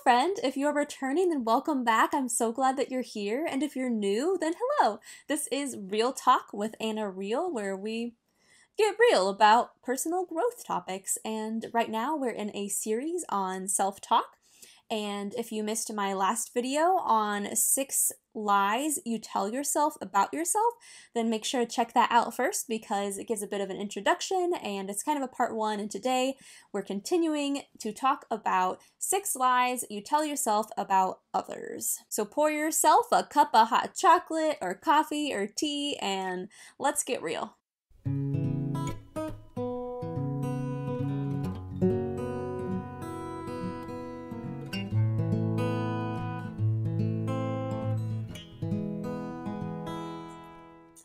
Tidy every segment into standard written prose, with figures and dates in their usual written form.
friend. If you are returning, then welcome back. I'm so glad that you're here. And if you're new, then hello. This is Real Talk with Anna Real, where we get real about personal growth topics. And right now, we're in a series on self talk. And if you missed my last video on 6 lies you tell yourself about yourself, then make sure to check that out first because it gives a bit of an introduction and it's kind of a part 1. And today we're continuing to talk about 6 lies you tell yourself about others. So pour yourself a cup of hot chocolate or coffee or tea and let's get real.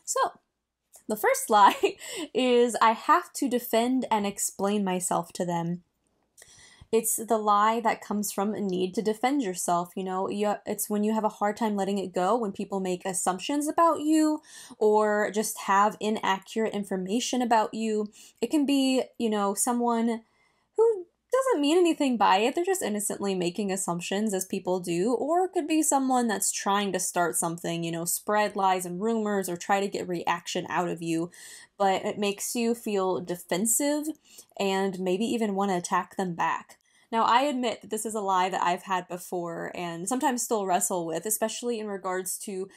So, the first lie is I have to defend and explain myself to them. It's the lie that comes from a need to defend yourself. It's when you have a hard time letting it go, when people make assumptions about you or just have inaccurate information about you. It can be, someone who doesn't mean anything by it. They're just innocently making assumptions as people do. Or it could be someone that's trying to start something, spread lies and rumors or try to get reaction out of you. But it makes you feel defensive and maybe even want to attack them back. Now, I admit that this is a lie that I've had before and sometimes still wrestle with, especially in regards to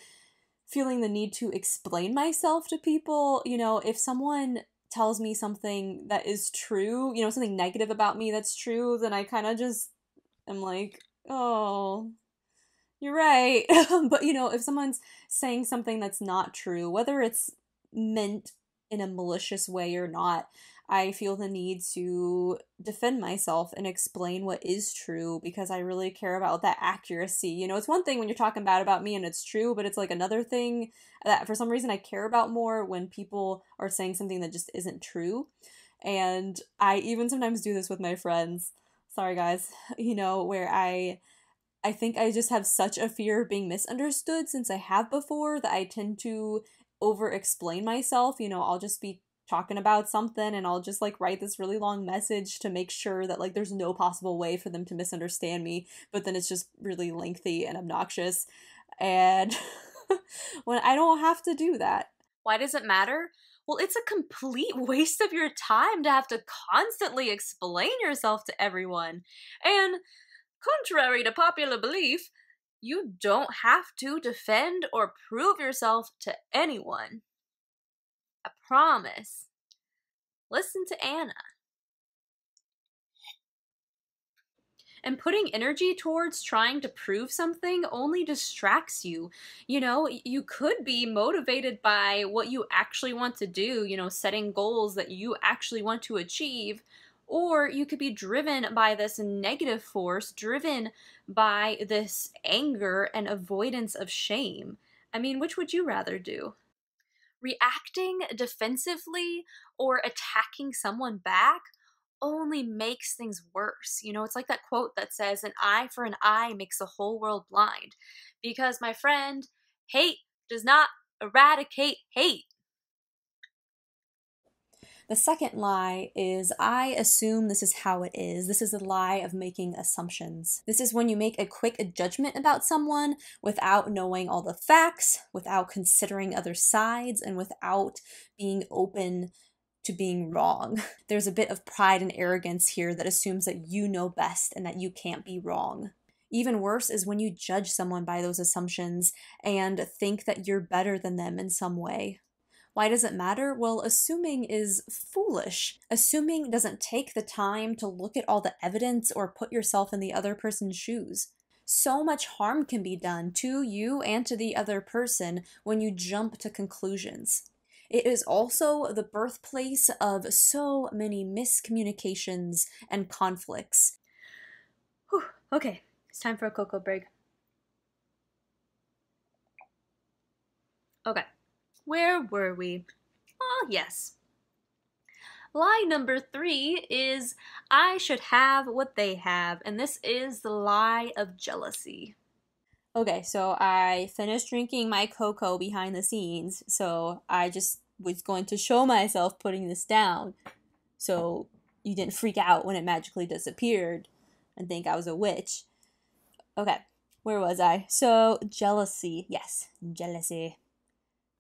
feeling the need to explain myself to people. If someone tells me something that is true, something negative about me that's true, then I kind of just am like, oh, you're right. But, if someone's saying something that's not true, whether it's meant in a malicious way or not, I feel the need to defend myself and explain what is true because I really care about that accuracy. It's one thing when you're talking bad about me and it's true, but it's like another thing that for some reason I care about more when people are saying something that just isn't true. And I even sometimes do this with my friends. Sorry guys, where I think I just have such a fear of being misunderstood since I have before that I tend to over explain myself. I'll just be talking about something and I'll just write this really long message to make sure that there's no possible way for them to misunderstand me, but then it's just really lengthy and obnoxious. And when I don't have to do that. Why does it matter? Well, it's a complete waste of your time to have to constantly explain yourself to everyone. And contrary to popular belief, you don't have to defend or prove yourself to anyone. I promise. Listen to Anna. And putting energy towards trying to prove something only distracts you. You could be motivated by what you actually want to do, setting goals that you actually want to achieve. Or you could be driven by this negative force, driven by this anger and avoidance of shame. I mean, which would you rather do? Reacting defensively or attacking someone back only makes things worse. It's like that quote that says, an eye for an eye makes the whole world blind. Because, my friend, hate does not eradicate hate. The second lie is I assume this is how it is. This is a lie of making assumptions. This is when you make a quick judgment about someone without knowing all the facts, without considering other sides, and without being open to being wrong. There's a bit of pride and arrogance here that assumes that you know best and that you can't be wrong. Even worse is when you judge someone by those assumptions and think that you're better than them in some way. Why does it matter? Well, assuming is foolish. Assuming doesn't take the time to look at all the evidence or put yourself in the other person's shoes. So much harm can be done to you and to the other person when you jump to conclusions. It is also the birthplace of so many miscommunications and conflicts. Whew, okay, it's time for a cocoa break. Okay. Where were we? Oh, yes. Lie number 3 is I should have what they have, and this is the lie of jealousy. Okay, so I finished drinking my cocoa behind the scenes, so I just was going to show myself putting this down, so you didn't freak out when it magically disappeared and think I was a witch. Okay, where was I? So, jealousy. Yes, jealousy.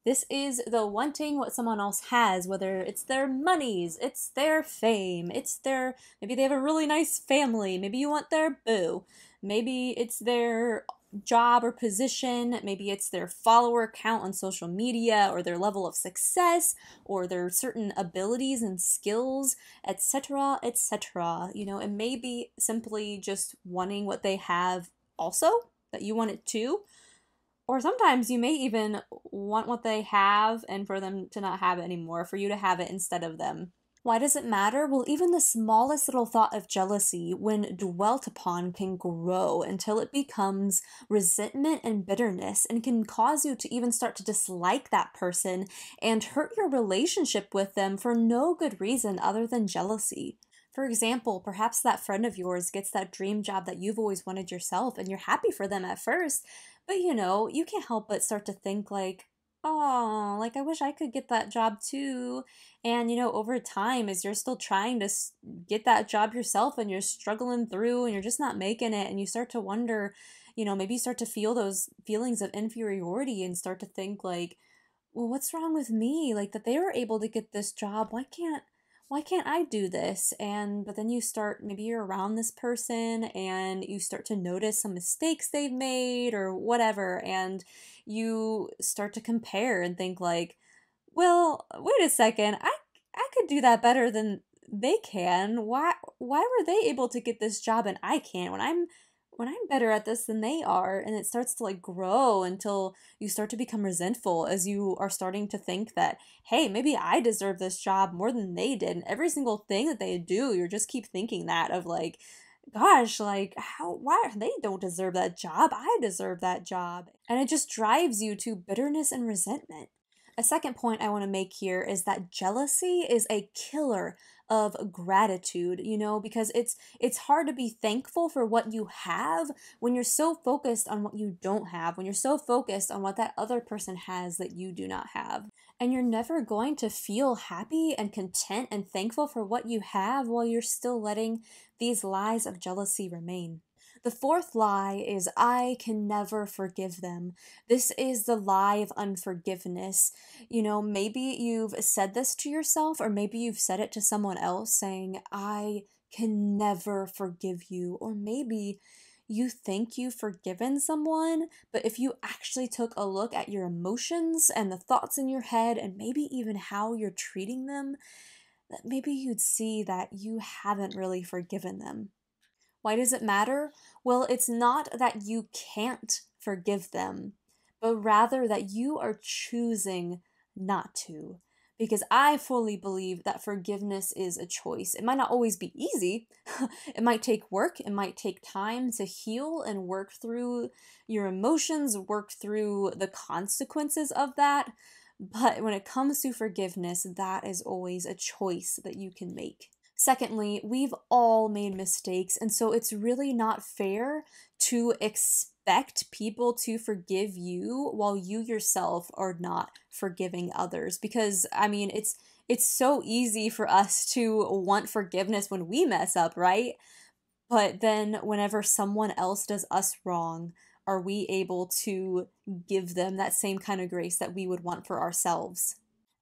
This is the wanting what someone else has, whether it's their monies, it's their fame, it's their, maybe they have a really nice family, maybe you want their boo, maybe it's their job or position, maybe it's their follower count on social media, or their level of success, or their certain abilities and skills, etc., etc. You know, it may be simply just wanting what they have also, that you want it too, or sometimes you may even want what they have and for them to not have it anymore, for you to have it instead of them. Why does it matter? Well, even the smallest little thought of jealousy, when dwelt upon, can grow until it becomes resentment and bitterness, and can cause you to even start to dislike that person and hurt your relationship with them for no good reason other than jealousy. For example, perhaps that friend of yours gets that dream job that you've always wanted yourself, and you're happy for them at first, but you can't help but start to think like, oh, like I wish I could get that job too. And over time, as you're still trying to get that job yourself and you're struggling through and you're just not making it, and you start to wonder, maybe you start to feel those feelings of inferiority and start to think like, well, what's wrong with me? Like that they were able to get this job. Why can't I do this? And but then you start, maybe you're around this person and you start to notice some mistakes they've made or whatever, and you start to compare and think like, well, wait a second, I could do that better than they can. Why were they able to get this job and I can't, when I'm better at this than they are? And it starts to like grow until you start to become resentful, as you are starting to think that, hey, maybe I deserve this job more than they did. And every single thing that they do, you just keep thinking that of like, gosh, like why they don't deserve that job? I deserve that job. And it just drives you to bitterness and resentment. A second point I want to make here is that jealousy is a killer of gratitude, because it's hard to be thankful for what you have when you're so focused on what you don't have, when you're so focused on what that other person has that you do not have. And you're never going to feel happy and content and thankful for what you have while you're still letting these lies of jealousy remain. The fourth lie is I can never forgive them. This is the lie of unforgiveness. Maybe you've said this to yourself, or maybe you've said it to someone else, saying, I can never forgive you. Or maybe you think you've forgiven someone, but if you actually took a look at your emotions and the thoughts in your head, and maybe even how you're treating them, that maybe you'd see that you haven't really forgiven them. Why does it matter? Well, it's not that you can't forgive them, but rather that you are choosing not to. Because I fully believe that forgiveness is a choice. It might not always be easy. It might take work. It might take time to heal and work through your emotions, work through the consequences of that. But when it comes to forgiveness, that is always a choice that you can make. Secondly, we've all made mistakes, and so it's really not fair to expect people to forgive you while you yourself are not forgiving others. Because, I mean, it's so easy for us to want forgiveness when we mess up, right? But then whenever someone else does us wrong, are we able to give them that same kind of grace that we would want for ourselves?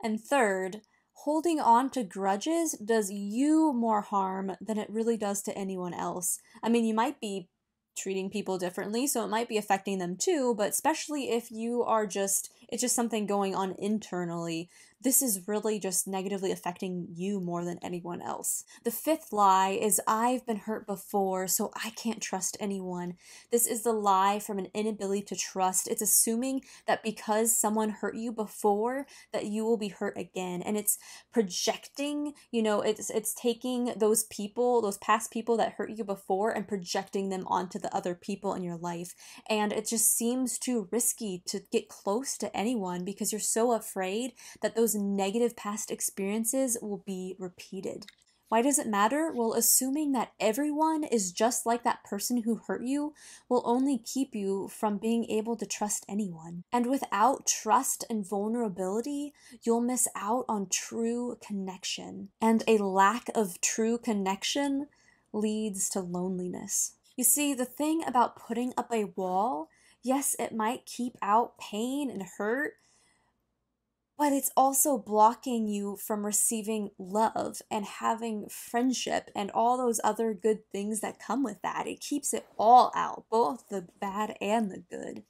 And third, holding on to grudges does you more harm than it really does to anyone else. I mean, you might be treating people differently, so it might be affecting them too, but especially if it's just something going on internally, this is really just negatively affecting you more than anyone else. The fifth lie is I've been hurt before, so I can't trust anyone. This is the lie from an inability to trust. It's assuming that because someone hurt you before, that you will be hurt again. And it's projecting, it's taking those people, those past people that hurt you before, and projecting them onto the other people in your life. And it just seems too risky to get close to anyone because you're so afraid that those negative past experiences will be repeated. Why does it matter? Well, assuming that everyone is just like that person who hurt you will only keep you from being able to trust anyone. And without trust and vulnerability, you'll miss out on true connection. And a lack of true connection leads to loneliness. You see, the thing about putting up a wall, yes, it might keep out pain and hurt, but it's also blocking you from receiving love and having friendship and all those other good things that come with that. It keeps it all out, both the bad and the good.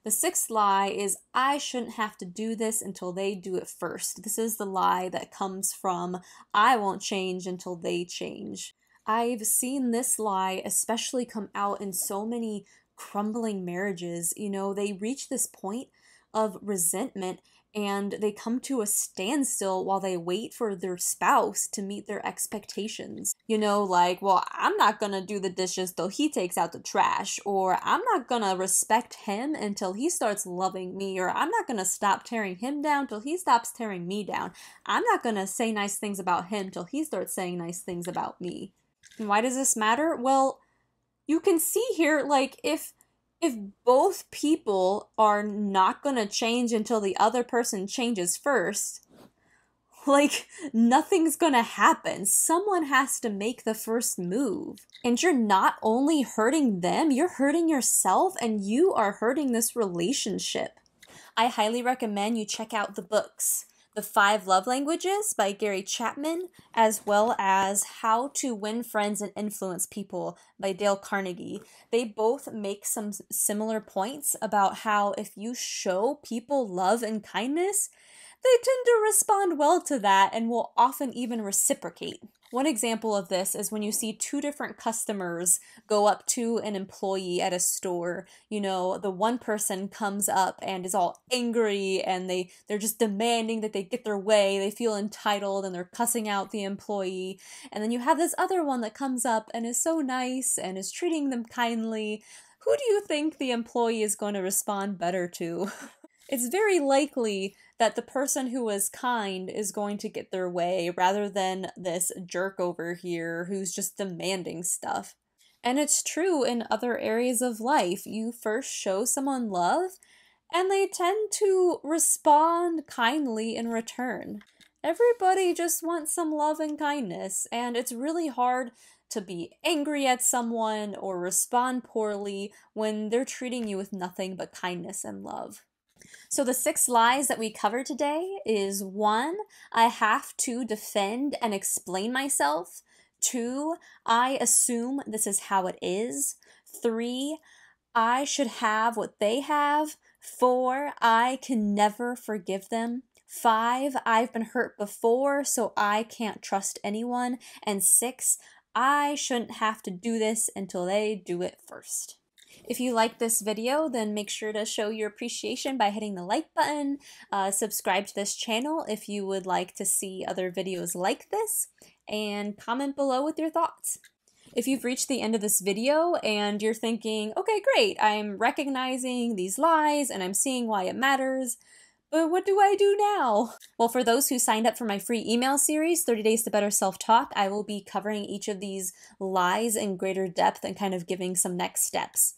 The sixth lie is I shouldn't have to do this until they do it first. This is the lie that comes from I won't change until they change. I've seen this lie especially come out in so many crumbling marriages. You know, they reach this point of resentment and they come to a standstill while they wait for their spouse to meet their expectations. You know, like, well, I'm not gonna do the dishes till he takes out the trash, or I'm not gonna respect him until he starts loving me, or I'm not gonna stop tearing him down till he stops tearing me down. I'm not gonna say nice things about him till he starts saying nice things about me. And why does this matter? Well, you can see here, like, if both people are not going to change until the other person changes first, like, nothing's going to happen. Someone has to make the first move. And you're not only hurting them, you're hurting yourself, and you are hurting this relationship. I highly recommend you check out the books. The 5 Love Languages by Gary Chapman, as well as How to Win Friends and Influence People by Dale Carnegie. They both make some similar points about how if you show people love and kindness, they tend to respond well to that and will often even reciprocate. One example of this is when you see 2 different customers go up to an employee at a store. You know, the one person comes up and is all angry and they're just demanding that they get their way. They feel entitled and they're cussing out the employee. And then you have this other one that comes up and is so nice and is treating them kindly. Who do you think the employee is going to respond better to? It's very likely that the person who is kind is going to get their way rather than this jerk over here who's just demanding stuff. And it's true in other areas of life. You first show someone love, and they tend to respond kindly in return. Everybody just wants some love and kindness, and it's really hard to be angry at someone or respond poorly when they're treating you with nothing but kindness and love. So the 6 lies that we covered today is 1, I have to defend and explain myself. 2, I assume this is how it is. 3, I should have what they have. 4, I can never forgive them. 5, I've been hurt before, so I can't trust anyone. And 6, I shouldn't have to do this until they do it first. If you like this video, then make sure to show your appreciation by hitting the like button. Subscribe to this channel if you would like to see other videos like this, and comment below with your thoughts. If you've reached the end of this video and you're thinking, okay, great, I'm recognizing these lies and I'm seeing why it matters, but what do I do now? Well, for those who signed up for my free email series, 30 Days to Better Self-Talk, I will be covering each of these lies in greater depth and kind of giving some next steps.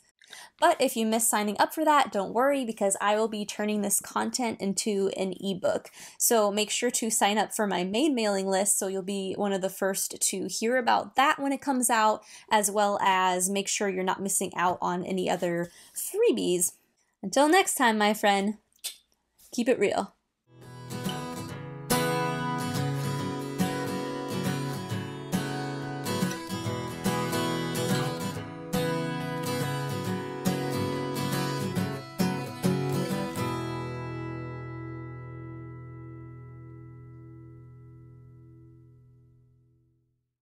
But if you miss signing up for that, don't worry, because I will be turning this content into an ebook. So make sure to sign up for my main mailing list so you'll be one of the first to hear about that when it comes out, as well as make sure you're not missing out on any other freebies. Until next time, my friend, keep it real.